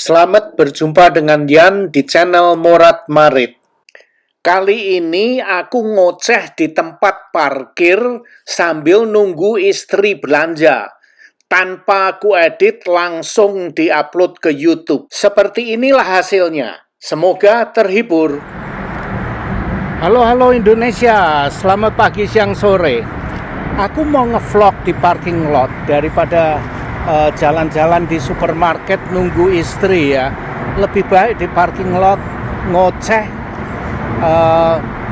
Selamat berjumpa dengan Yan di channel Morat Marit. Kali ini aku ngoceh di tempat parkir sambil nunggu istri belanja. Tanpa aku edit, langsung diupload ke YouTube. Seperti inilah hasilnya. Semoga terhibur. Halo Indonesia, selamat pagi, siang, sore. Aku mau ngevlog di parking lot daripada jalan-jalan di supermarket nunggu istri ya. Lebih baik di parking lot ngoceh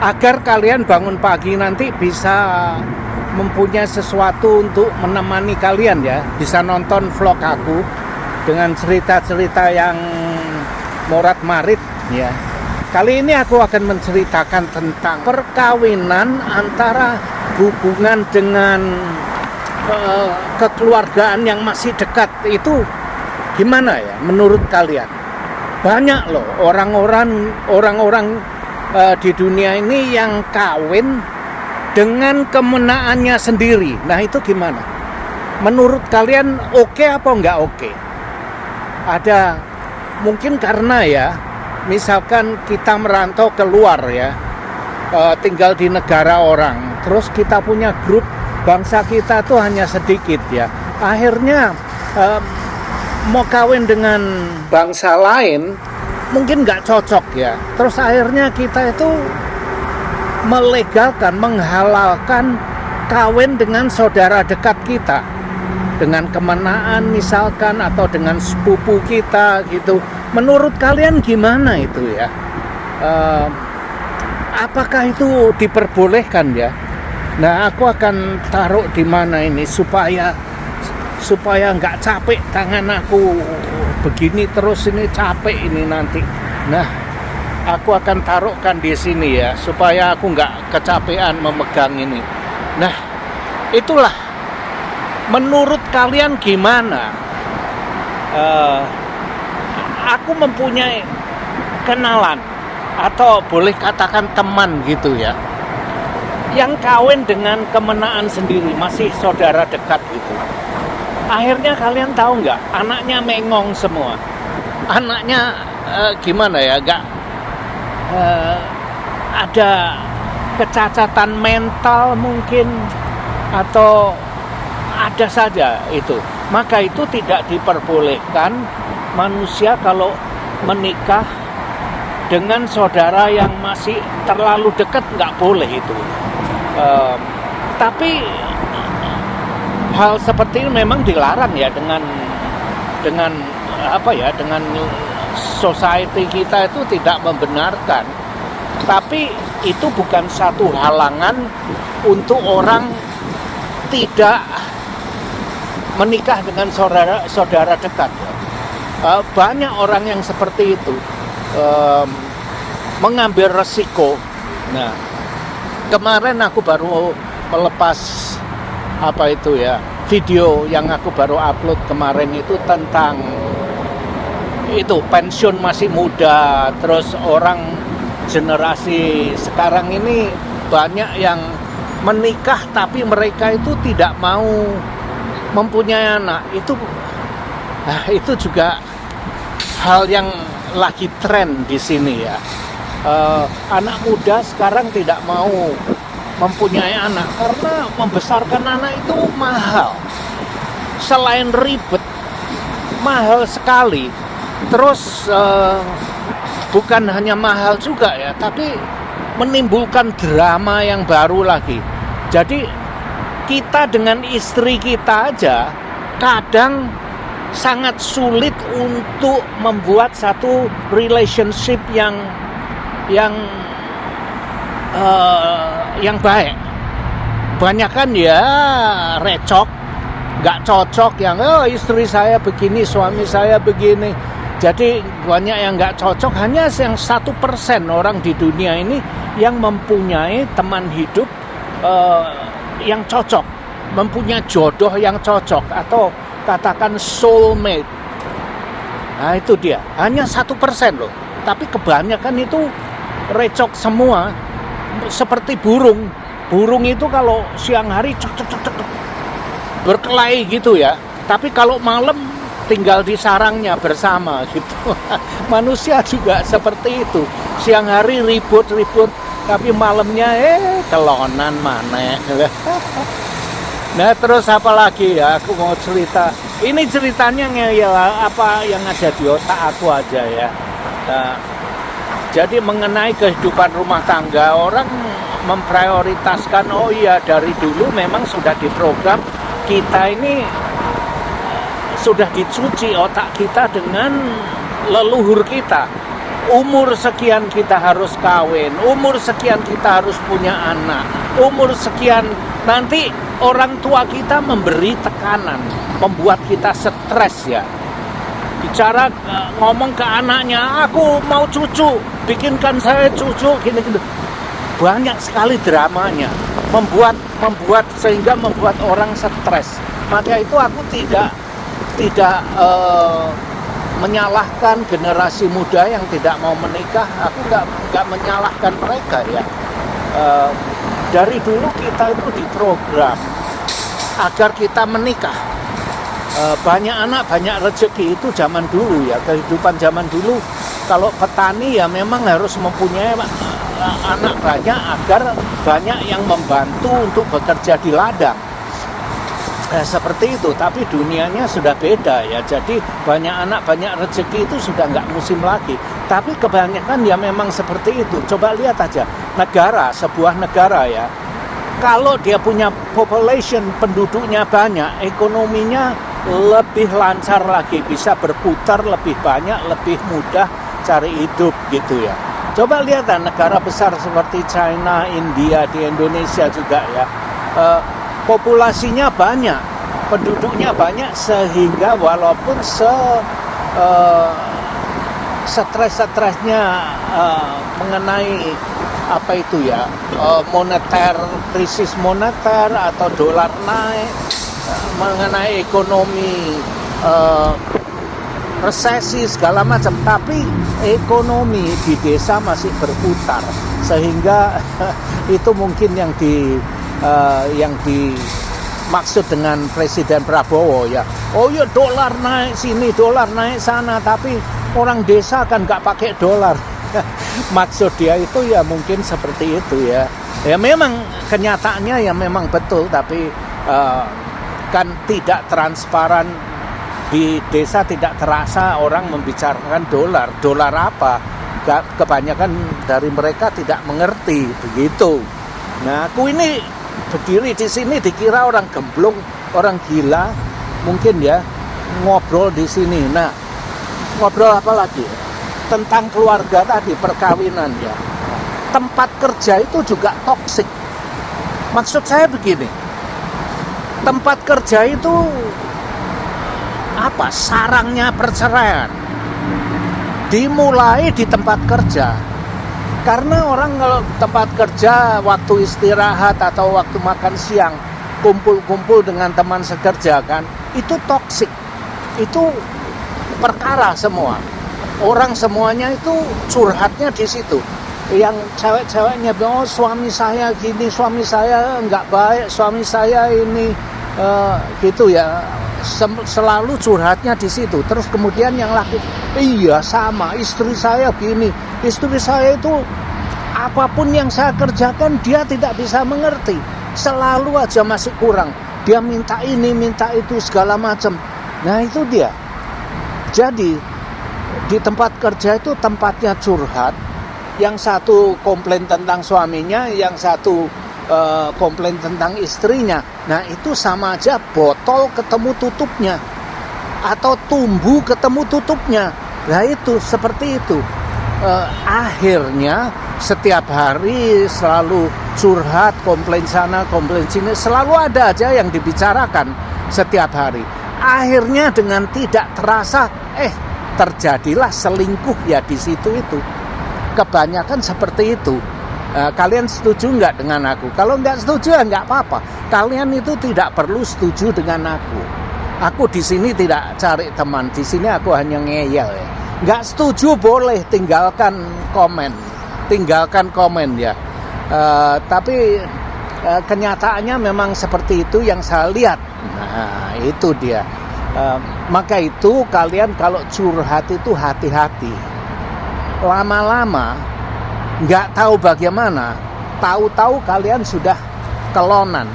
agar kalian bangun pagi nanti bisa mempunyai sesuatu untuk menemani kalian ya. Bisa nonton vlog aku dengan cerita-cerita yang morat marit ya. Kali ini aku akan menceritakan tentang perkawinan antara hubungan dengan kekeluargaan yang masih dekat itu gimana ya menurut kalian? Banyak loh orang-orang di dunia ini yang kawin dengan kemenaannya sendiri. Nah itu gimana? Menurut kalian oke apa enggak oke? Ada mungkin karena ya misalkan kita merantau keluar ya, tinggal di negara orang, terus kita punya grup bangsa kita tuh hanya sedikit ya. Akhirnya mau kawin dengan bangsa lain mungkin nggak cocok ya. Terus akhirnya kita itu melegalkan, menghalalkan kawin dengan saudara dekat kita, dengan kemenaan misalkan atau dengan sepupu kita gitu. Menurut kalian gimana itu ya? Apakah itu diperbolehkan ya? Nah, aku akan taruh di mana ini supaya nggak capek tangan aku begini terus, ini capek ini nanti. Nah, aku akan taruhkan di sini ya supaya aku nggak kecapean memegang ini. Nah, itulah. Menurut kalian gimana? Aku mempunyai kenalan atau boleh katakan teman gitu ya, yang kawin dengan kemenaan sendiri, masih saudara dekat gitu. Akhirnya kalian tahu nggak, anaknya mengong semua. Anaknya gimana ya, nggak ada kecacatan mental mungkin, atau ada saja itu. Maka itu tidak diperbolehkan manusia kalau menikah dengan saudara yang masih terlalu dekat, nggak boleh itu. Tapi hal seperti ini memang dilarang ya dengan apa ya, dengan society kita itu tidak membenarkan. Tapi itu bukan satu halangan untuk orang tidak menikah dengan saudara dekat. Banyak orang yang seperti itu mengambil resiko. Nah, kemarin aku baru melepas video yang aku baru upload kemarin itu tentang itu pensiun masih muda. Terus orang generasi sekarang ini banyak yang menikah tapi mereka itu tidak mau mempunyai anak. Itu juga hal yang lagi tren di sini ya. Anak muda sekarang tidak mau mempunyai anak karena membesarkan anak itu mahal. Selain ribet, mahal sekali. Terus bukan hanya mahal juga ya, tapi menimbulkan drama yang baru lagi. Jadi kita dengan istri kita aja kadang sangat sulit untuk membuat satu relationship yang baik. Banyakan ya recok, nggak cocok, yang istri saya begini, suami saya begini. Jadi banyak yang nggak cocok. Hanya yang 1% orang di dunia ini yang mempunyai teman hidup yang cocok, mempunyai jodoh yang cocok, atau katakan soulmate. Nah itu dia, hanya 1% loh. Tapi kebanyakan itu recok semua. Seperti burung itu kalau siang hari cek berkelahi gitu ya, tapi kalau malam tinggal di sarangnya bersama gitu. Manusia juga seperti itu. Siang hari ribut-ribut, tapi malamnya kelonan mana. Nah terus apa lagi ya, aku mau cerita. Ini ceritanya ya apa yang ada di otak aku aja ya. Jadi mengenai kehidupan rumah tangga, orang memprioritaskan, oh iya dari dulu memang sudah diprogram, kita ini sudah dicuci otak kita dengan leluhur kita. Umur sekian kita harus kawin, umur sekian kita harus punya anak, umur sekian nanti orang tua kita memberi tekanan, membuat kita stres ya. Bicara ngomong ke anaknya, aku mau cucu, bikinkan saya cucu, gini-gini. Banyak sekali dramanya, membuat sehingga membuat orang stres. Maka itu aku tidak menyalahkan generasi muda yang tidak mau menikah. Aku nggak menyalahkan mereka ya. Dari dulu kita itu diprogram agar kita menikah. Banyak anak banyak rezeki, itu zaman dulu ya, kehidupan zaman dulu. Kalau petani ya memang harus mempunyai anak banyak agar banyak yang membantu untuk bekerja di ladang. Seperti itu, tapi dunianya sudah beda ya. Jadi banyak anak banyak rezeki itu sudah nggak musim lagi. Tapi kebanyakan ya memang seperti itu. Coba lihat aja negara, sebuah negara ya, kalau dia punya population, penduduknya banyak, ekonominya lebih lancar lagi, bisa berputar lebih banyak, lebih mudah cari hidup gitu ya. Coba lihat negara besar seperti China, India, di Indonesia juga ya, populasinya banyak, penduduknya banyak, sehingga walaupun stres-stresnya mengenai apa itu ya, moneter, krisis moneter atau dolar naik, mengenai ekonomi, resesi segala macam, tapi ekonomi di desa masih berputar, sehingga itu mungkin yang dimaksud dengan Presiden Prabowo ya. Oh ya, dolar naik sini, dolar naik sana, tapi orang desa kan nggak pakai dolar. Maksud dia itu ya mungkin seperti itu ya. Ya memang kenyataannya ya memang betul, tapi kan tidak transparan. Di desa tidak terasa orang membicarakan dolar. Dolar apa? Kebanyakan dari mereka tidak mengerti begitu. Nah, aku ini berdiri di sini dikira orang gemblung, orang gila, mungkin ya, ngobrol di sini. Nah, ngobrol apa lagi? Tentang keluarga tadi, perkawinan ya. Tempat kerja itu juga toksik. Maksud saya begini, tempat kerja itu apa? Sarangnya perceraian. Dimulai di tempat kerja. Karena orang kalau tempat kerja, waktu istirahat atau waktu makan siang, kumpul-kumpul dengan teman sekerja kan, itu toksik. Itu perkara semua. Orang semuanya itu curhatnya di situ. Yang cewek-ceweknya bilang, oh suami saya gini, suami saya enggak baik, suami saya ini gitu ya. Selalu curhatnya di situ. Terus kemudian yang laki, iya sama, istri saya gini, istri saya itu apapun yang saya kerjakan dia tidak bisa mengerti, selalu aja masih kurang, dia minta ini minta itu segala macam. Nah itu dia. Jadi di tempat kerja itu tempatnya curhat. Yang satu komplain tentang suaminya, yang satu komplain tentang istrinya. Nah itu sama aja botol ketemu tutupnya, atau tumbuh ketemu tutupnya. Nah itu seperti itu. Akhirnya setiap hari selalu curhat, komplain sana komplain sini, selalu ada aja yang dibicarakan setiap hari. Akhirnya dengan tidak terasa terjadilah selingkuh ya di situ itu. Kebanyakan seperti itu. Kalian setuju nggak dengan aku? Kalau nggak setuju ya nggak apa-apa. Kalian itu tidak perlu setuju dengan aku. Aku di sini tidak cari teman. Di sini aku hanya ngeyel ya. Nggak setuju boleh tinggalkan komen ya. Tapi kenyataannya memang seperti itu yang saya lihat. Nah itu dia. Maka itu kalian kalau curhat itu hati-hati. Lama-lama nggak tahu bagaimana, tahu-tahu kalian sudah kelonan,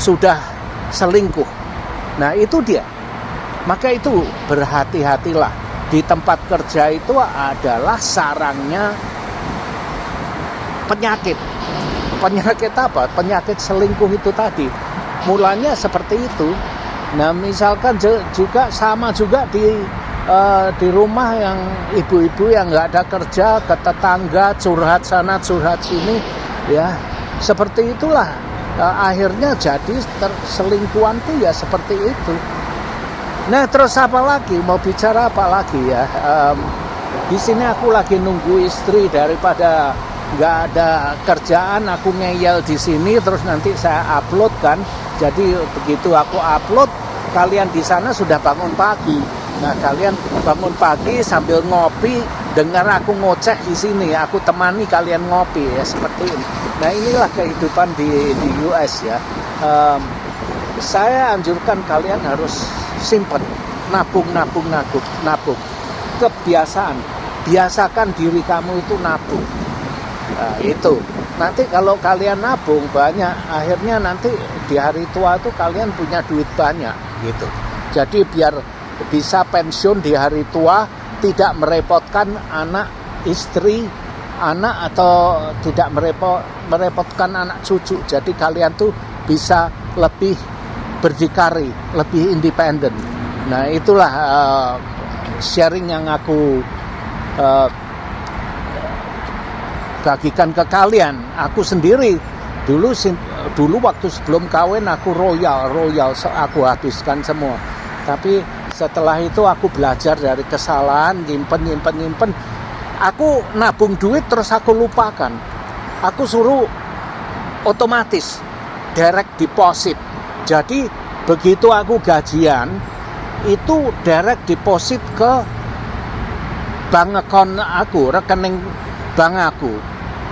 sudah selingkuh. Nah itu dia. Maka itu berhati-hatilah. Di tempat kerja itu adalah sarangnya penyakit. Penyakit apa? Penyakit selingkuh itu tadi. Mulanya seperti itu. Nah misalkan juga sama juga di rumah yang ibu-ibu yang nggak ada kerja, ke tetangga curhat sana curhat sini, ya seperti itulah. Akhirnya jadi selingkuhan tuh ya seperti itu. Nah terus apa lagi, mau bicara apa lagi ya? Di sini aku lagi nunggu istri, daripada nggak ada kerjaan aku ngeyel di sini terus nanti saya upload kan. Jadi begitu aku upload, kalian di sana sudah bangun pagi. Nah kalian bangun pagi sambil ngopi, dengar aku ngoceh di sini, aku temani kalian ngopi ya seperti ini. Nah inilah kehidupan di US ya. Saya anjurkan kalian harus simpen, nabung. Kebiasaan, biasakan diri kamu itu nabung. Nah, itu. Nanti kalau kalian nabung banyak, akhirnya nanti di hari tua itu kalian punya duit banyak gitu. Jadi biar bisa pensiun di hari tua, tidak merepotkan anak, istri, anak, atau tidak merepotkan anak cucu. Jadi kalian tuh bisa lebih berdikari, lebih independen. Nah itulah sharing yang aku bagikan ke kalian. Aku sendiri dulu waktu sebelum kawin aku royal aku habiskan semua. Tapi setelah itu aku belajar dari kesalahan, nyimpen. Aku nabung duit terus aku lupakan. Aku suruh otomatis direct deposit. Jadi begitu aku gajian itu direct deposit ke bank account aku, rekening bank aku.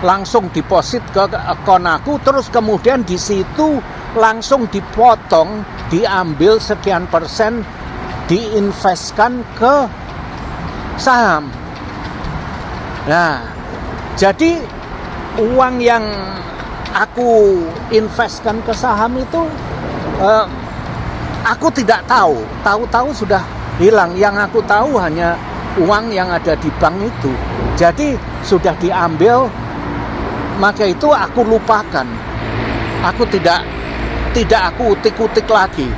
Langsung deposit ke account aku, terus kemudian di situ langsung dipotong, diambil sekian persen, diinvestkan ke saham. Nah, jadi uang yang aku investkan ke saham itu aku tidak tahu sudah hilang. Yang aku tahu hanya uang yang ada di bank itu. Jadi sudah diambil, maka itu aku lupakan. Aku tidak aku utik-utik lagi.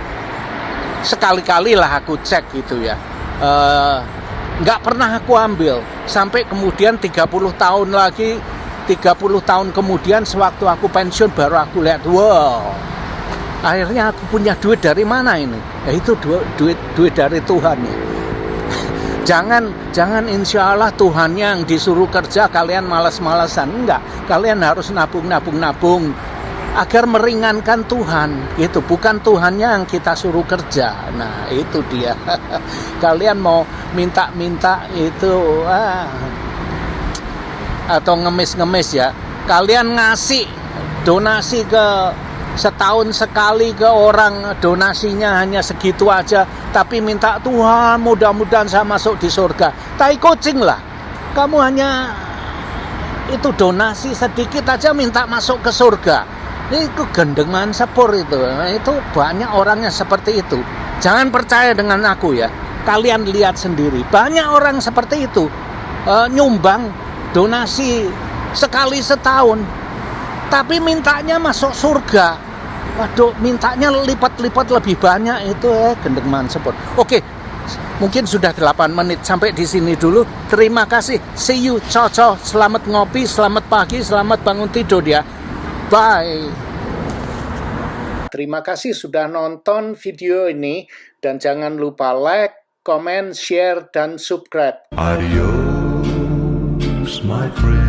Sekali-kali lah aku cek gitu ya. Nggak pernah aku ambil. Sampai kemudian 30 tahun lagi, 30 tahun kemudian sewaktu aku pensiun baru aku lihat, wow, akhirnya aku punya duit dari mana ini? Ya itu duit dari Tuhan ya. Jangan insya Allah Tuhannya yang disuruh kerja kalian malas-malasan. Enggak, kalian harus nabung agar meringankan Tuhan. Itu bukan Tuhannya yang kita suruh kerja. Nah itu dia. Kalian mau minta itu atau ngemis ya, kalian ngasih donasi ke setahun sekali ke orang, donasinya hanya segitu aja, tapi minta Tuhan mudah-mudahan saya masuk di surga. Tai kucing lah, kamu hanya itu donasi sedikit aja minta masuk ke surga. Itu gendengan sepur itu banyak orangnya seperti itu. Jangan percaya dengan aku ya, kalian lihat sendiri, banyak orang seperti itu, nyumbang donasi sekali setahun, tapi mintanya masuk surga. Waduh, mintanya lipat-lipat lebih banyak itu gendengan sepur. Oke, mungkin sudah 8 menit, sampai di sini dulu. Terima kasih, see you, ciao. Selamat ngopi, selamat pagi, selamat bangun tidur ya. Bye. Terima kasih sudah nonton video ini, dan jangan lupa like, comment, share, dan subscribe. Adios, my friend.